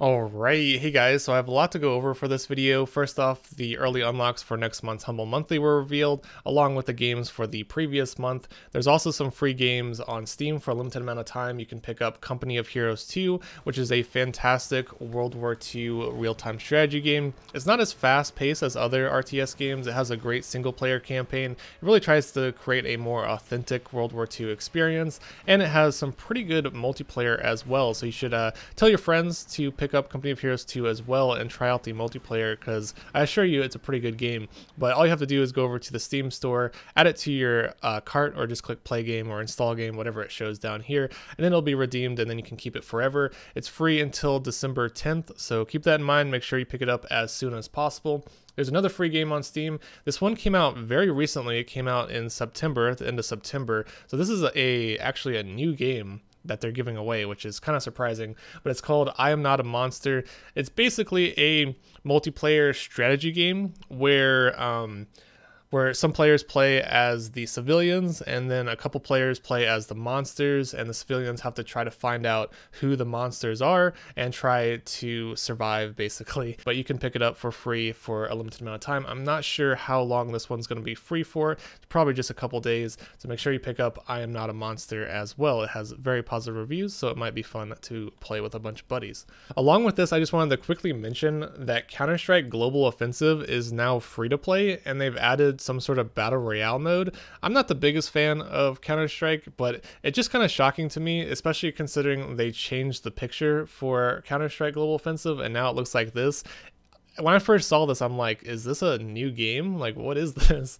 Alright, hey guys, so I have a lot to go over for this video. First off, the early unlocks for next month's Humble Monthly were revealed, along with the games for the previous month. There's also some free games on Steam for a limited amount of time. You can pick up Company of Heroes 2, which is a fantastic World War II real-time strategy game. It's not as fast-paced as other RTS games. It has a great single-player campaign. It really tries to create a more authentic World War II experience, and it has some pretty good multiplayer as well, so you should tell your friends to pick up Company of Heroes 2 as well and try out the multiplayer, because I assure you it's a pretty good game. But all you have to do is go over to the Steam store, add it to your cart, or just click play game or install game, whatever it shows down here, and then it'll be redeemed and then you can keep it forever. It's free until December 10th, so keep that in mind. Make sure you pick it up as soon as possible. There's another free game on Steam. This one came out very recently. It came out in September, at the end of September. So this is actually a new game that they're giving away, which is kind of surprising, but it's called I Am Not a Monster. It's basically a multiplayer strategy game where some players play as the civilians and then a couple players play as the monsters, and the civilians have to try to find out who the monsters are and try to survive, basically. But you can pick it up for free for a limited amount of time. I'm not sure how long this one's going to be free for. It's probably just a couple days, so make sure you pick up I Am Not a Monster as well. It has very positive reviews, so it might be fun to play with a bunch of buddies. Along with this, I just wanted to quickly mention that Counter-Strike Global Offensive is now free to play, and they've added some sort of battle royale mode. I'm not the biggest fan of Counter-Strike, but it's just kind of shocking to me, especially considering they changed the picture for Counter-Strike Global Offensive and now it looks like this. When I first saw this, I'm like, is this a new game? Like, what is this?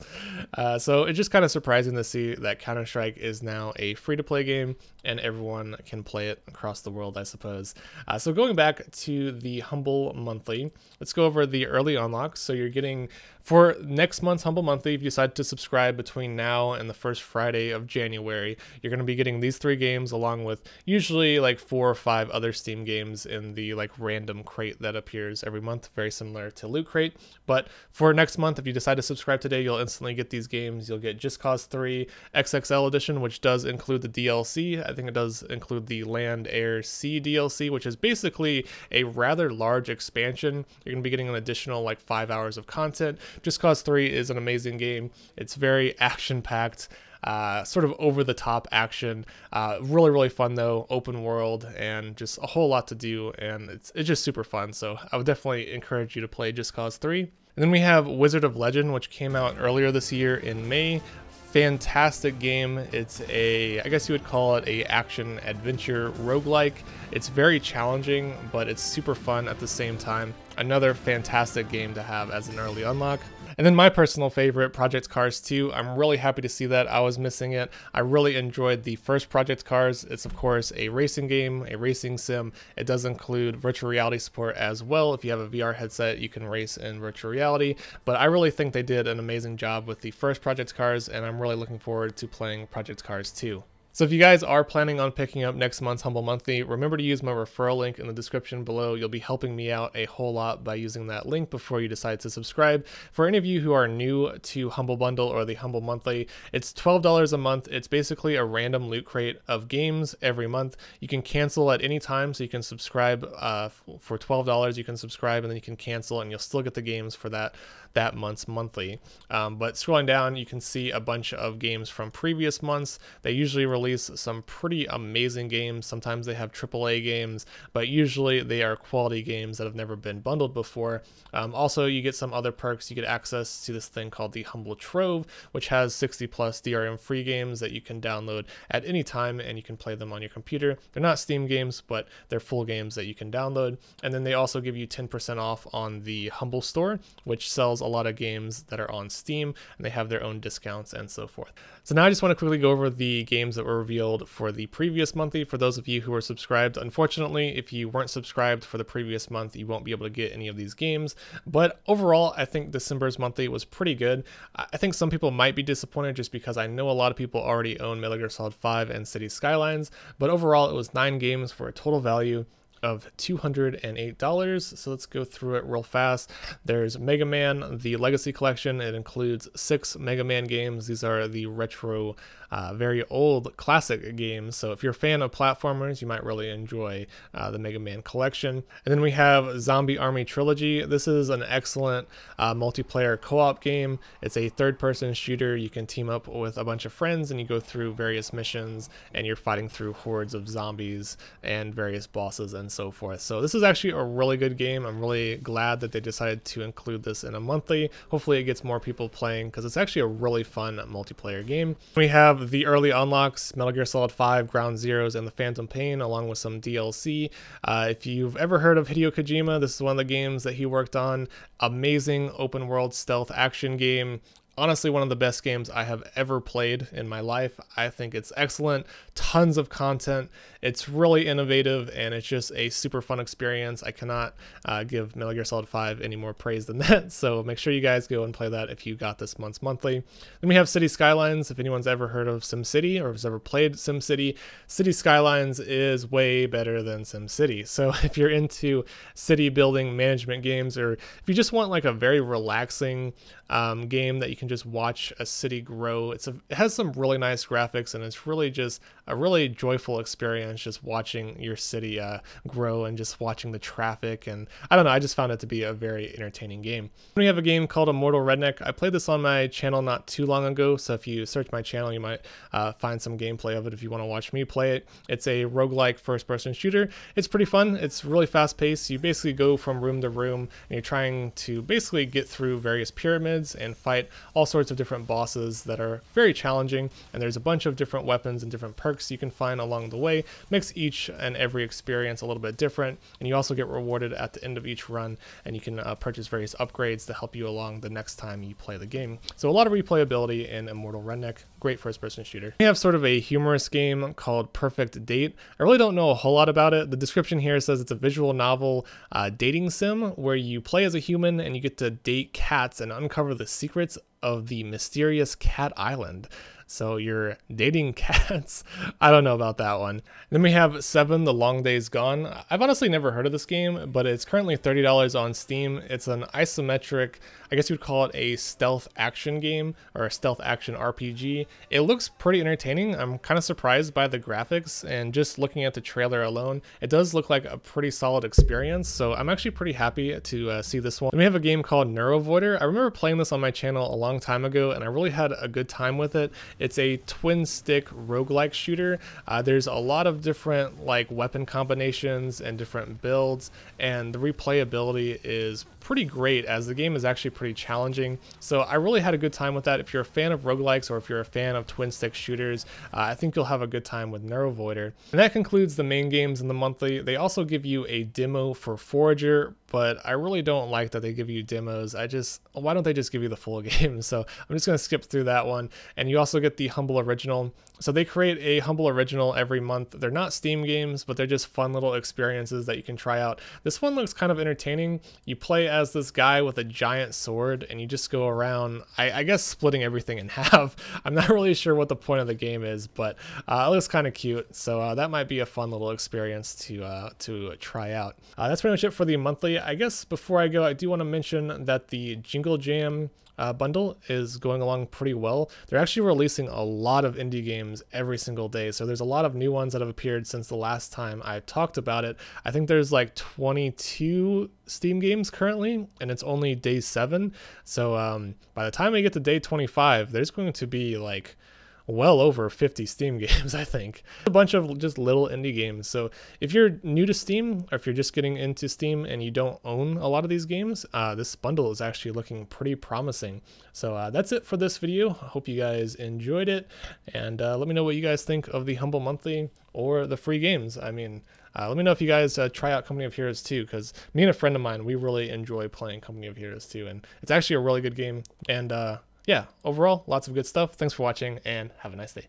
So it's just kind of surprising to see that Counter-Strike is now a free-to-play game and everyone can play it across the world, I suppose. So going back to the Humble Monthly, let's go over the early unlocks. So you're getting, for next month's Humble Monthly, if you decide to subscribe between now and the first Friday of January, you're going to be getting these 3 games along with usually like 4 or 5 other Steam games in the like random crate that appears every month, very similar to Loot Crate. But for next month, if you decide to subscribe today, you'll instantly get these games. You'll get Just Cause 3 XXL Edition, which does include the DLC. I think it does include the Land, Air, Sea DLC, which is basically a rather large expansion. You're going to be getting an additional like 5 hours of content. Just Cause 3 is an amazing game. It's very action-packed. Sort of over-the-top action, really fun though, open world, and just a whole lot to do, and it's just super fun. So I would definitely encourage you to play Just Cause 3. And then we have Wizard of Legend, which came out earlier this year in May. Fantastic game. It's I guess you would call it a action adventure roguelike. It's very challenging, but it's super fun at the same time. Another fantastic game to have as an early unlock. And then my personal favorite, Project Cars 2. I'm really happy to see that. I was missing it. I really enjoyed the first Project Cars. It's of course a racing game, a racing sim. It does include virtual reality support as well. If you have a VR headset, you can race in virtual reality. But I really think they did an amazing job with the first Project Cars, and I'm really looking forward to playing Project Cars 2. So if you guys are planning on picking up next month's Humble Monthly, remember to use my referral link in the description below. You'll be helping me out a whole lot by using that link before you decide to subscribe. For any of you who are new to Humble Bundle or the Humble Monthly, it's $12 a month. It's basically a random loot crate of games every month. You can cancel at any time, so you can subscribe for $12. You can subscribe and then you can cancel and you'll still get the games for that month's monthly. But scrolling down, you can see a bunch of games from previous months. They usually release some pretty amazing games. Sometimes they have AAA games, but usually they are quality games that have never been bundled before. Also, you get some other perks. You get access to this thing called the Humble Trove, which has 60 plus DRM free games that you can download at any time and you can play them on your computer. They're not Steam games, but they're full games that you can download. And then they also give you 10% off on the Humble Store, which sells a lot of games that are on Steam, and they have their own discounts and so forth. So now I just want to quickly go over the games that were revealed for the previous monthly for those of you who are subscribed. Unfortunately, if you weren't subscribed for the previous month, you won't be able to get any of these games. But overall, I think December's monthly was pretty good. I think some people might be disappointed just because I know a lot of people already own Metal Gear Solid 5 and City Skylines, but overall it was 9 games for a total value of $208. So let's go through it real fast. There's Mega Man, the Legacy Collection. It includes 6 Mega Man games. These are the retro, very old classic games. So if you're a fan of platformers, you might really enjoy the Mega Man collection. And then we have Zombie Army Trilogy. This is an excellent multiplayer co-op game. It's a third-person shooter. You can team up with a bunch of friends and you go through various missions and you're fighting through hordes of zombies and various bosses and so forth. So this is actually a really good game. I'm really glad that they decided to include this in a monthly. Hopefully it gets more people playing because it's actually a really fun multiplayer game. We have the early unlocks, Metal Gear Solid 5, Ground Zeroes, and the Phantom Pain, along with some DLC. If you've ever heard of Hideo Kojima, this is one of the games that he worked on. Amazing open world stealth action game. Honestly, one of the best games I have ever played in my life. I think it's excellent, tons of content. It's really innovative and it's just a super fun experience. I cannot give Metal Gear Solid 5 any more praise than that. So make sure you guys go and play that if you got this month's monthly. Then we have City Skylines. If anyone's ever heard of SimCity or has ever played SimCity, City Skylines is way better than SimCity. So if you're into city building management games, or if you just want like a very relaxing game that you can just watch a city grow, it has some really nice graphics and it's really just a really joyful experience just watching your city grow and just watching the traffic. And I don't know, I just found it to be a very entertaining game. We have a game called Immortal Redneck. I played this on my channel not too long ago, so if you search my channel you might find some gameplay of it if you want to watch me play it. It's a roguelike first-person shooter. It's pretty fun. It's really fast-paced. You basically go from room to room and you're trying to basically get through various pyramids and fight all sorts of different bosses that are very challenging, and there's a bunch of different weapons and different perks you can find along the way. Makes each and every experience a little bit different, and you also get rewarded at the end of each run, and you can purchase various upgrades to help you along the next time you play the game. So a lot of replayability in Immortal Redneck. Great first-person shooter. We have sort of a humorous game called Perfect Date. I really don't know a whole lot about it. The description here says it's a visual novel dating sim where you play as a human and you get to date cats and uncover the secrets of the mysterious cat island. So you're dating cats. I don't know about that one. Then we have 7, The Long Day's Gone. I've honestly never heard of this game, but it's currently $30 on Steam. It's an isometric, I guess you'd call it a stealth action game or a stealth action RPG. It looks pretty entertaining. I'm kind of surprised by the graphics, and just looking at the trailer alone, it does look like a pretty solid experience. So I'm actually pretty happy to see this one. Then we have a game called Neurovoider. I remember playing this on my channel a long time ago, and I really had a good time with it. It's a twin stick roguelike shooter. There's a lot of different like weapon combinations and different builds, and the replayability is pretty great as the game is actually pretty challenging. So I really had a good time with that. If you're a fan of roguelikes or if you're a fan of twin stick shooters, I think you'll have a good time with Neurovoider. And that concludes the main games in the monthly. They also give you a demo for Forager, but I really don't like that they give you demos. Why don't they just give you the full game? So I'm just going to skip through that one. And you also get the Humble Original. So they create a Humble Original every month. They're not Steam games, but they're just fun little experiences that you can try out. This one looks kind of entertaining. You play as this guy with a giant sword and you just go around, I guess, splitting everything in half. I'm not really sure what the point of the game is, but it looks kind of cute. So that might be a fun little experience to try out. That's pretty much it for the monthly. I guess before I go, I do want to mention that the Jingle Jam bundle is going along pretty well. They're actually releasing a lot of indie games every single day, so there's a lot of new ones that have appeared since the last time I talked about it. I think there's like 22 Steam games currently, and it's only day 7. So by the time we get to day 25, there's going to be like well over 50 Steam games, I think. A bunch of just little indie games. So if you're new to Steam, or if you're just getting into Steam and you don't own a lot of these games, this bundle is actually looking pretty promising. So that's it for this video. I hope you guys enjoyed it, and let me know what you guys think of the Humble Monthly or the free games. I mean, let me know if you guys try out Company of Heroes 2, because me and a friend of mine, we really enjoy playing Company of Heroes 2, and it's actually a really good game. And yeah, overall, lots of good stuff. Thanks for watching, and have a nice day.